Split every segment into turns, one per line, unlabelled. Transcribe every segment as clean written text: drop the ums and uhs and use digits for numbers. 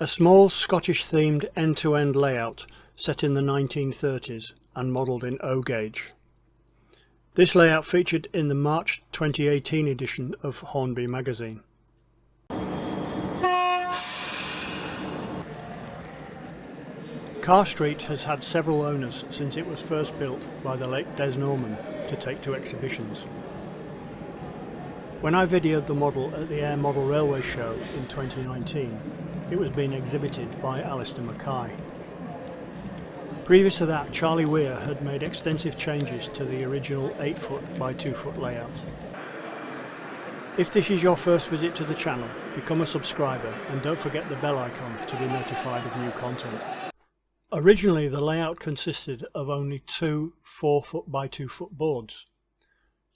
A small Scottish-themed end-to-end layout set in the 1930s and modelled in O-gauge. This layout featured in the March 2018 edition of Hornby magazine. Carr Street has had several owners since it was first built by the late Des Norman to take to exhibitions. When I videoed the model at the Air Model Railway Show in 2019, it was being exhibited by Alistair Mackay. Previous to that, Charlie Weir had made extensive changes to the original 8-foot by 2-foot layout. If this is your first visit to the channel, become a subscriber and don't forget the bell icon to be notified of new content. Originally, the layout consisted of only two 4-foot by 2-foot boards.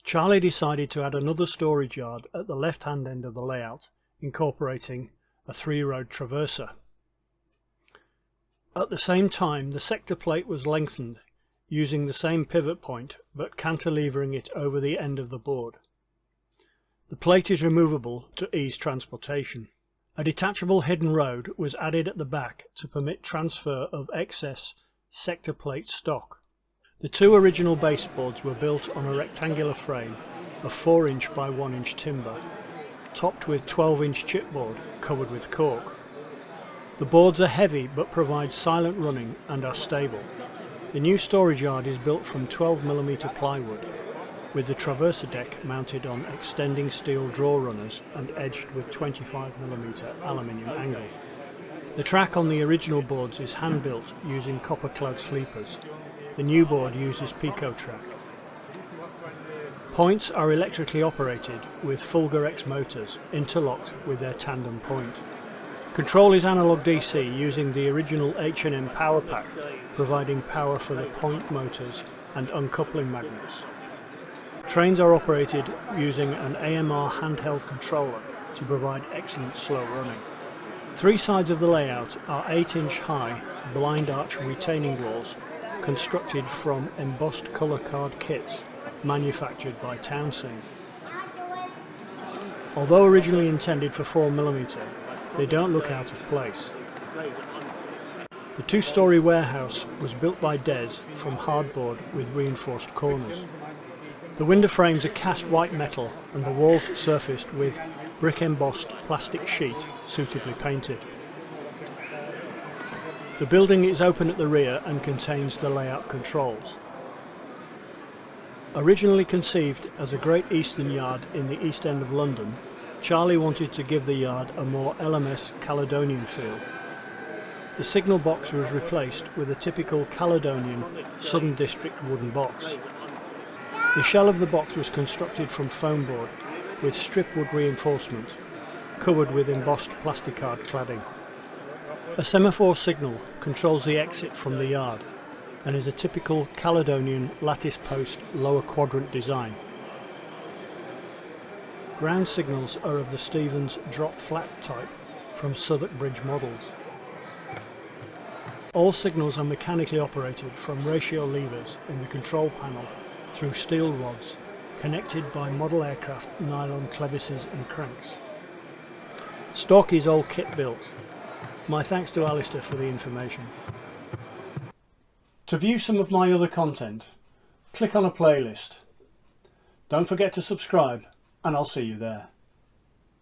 Charlie decided to add another storage yard at the left-hand end of the layout, incorporating a 3-road traverser. At the same time, the sector plate was lengthened, using the same pivot point but cantilevering it over the end of the board. The plate is removable to ease transportation. A detachable hidden road was added at the back to permit transfer of excess sector plate stock. The two original baseboards were built on a rectangular frame of 4-inch by 1-inch timber, topped with 12-inch chipboard covered with cork. The boards are heavy but provide silent running and are stable. The new storage yard is built from 12mm plywood, with the traverser deck mounted on extending steel draw runners and edged with 25mm aluminium angle. The track on the original boards is hand-built using copper-clad sleepers. The new board uses Pico track. Points are electrically operated with Fulgur X motors interlocked with their tandem point. Control is analog DC using the original H&M power pack, providing power for the point motors and uncoupling magnets. Trains are operated using an AMR handheld controller to provide excellent slow running. Three sides of the layout are 8-inch high blind arch retaining walls constructed from embossed colour card kits manufactured by Townsend. Although originally intended for 4mm, they don't look out of place. The 2-storey warehouse was built by Des from hardboard with reinforced corners. The window frames are cast white metal and the walls surfaced with brick embossed plastic sheet suitably painted. The building is open at the rear and contains the layout controls. Originally conceived as a Great Eastern Yard in the East End of London, Charlie wanted to give the yard a more LMS Caledonian feel. The signal box was replaced with a typical Caledonian Southern District wooden box. The shell of the box was constructed from foam board with stripwood reinforcement, covered with embossed plasticard cladding. A semaphore signal controls the exit from the yard and is a typical Caledonian lattice post lower quadrant design. Ground signals are of the Stevens drop flat type from Southwark Bridge models. All signals are mechanically operated from ratio levers in the control panel through steel rods connected by model aircraft nylon clevises and cranks. Stock is all kit built. My thanks to Alistair for the information. To view some of my other content, click on a playlist. Don't forget to subscribe and I'll see you there.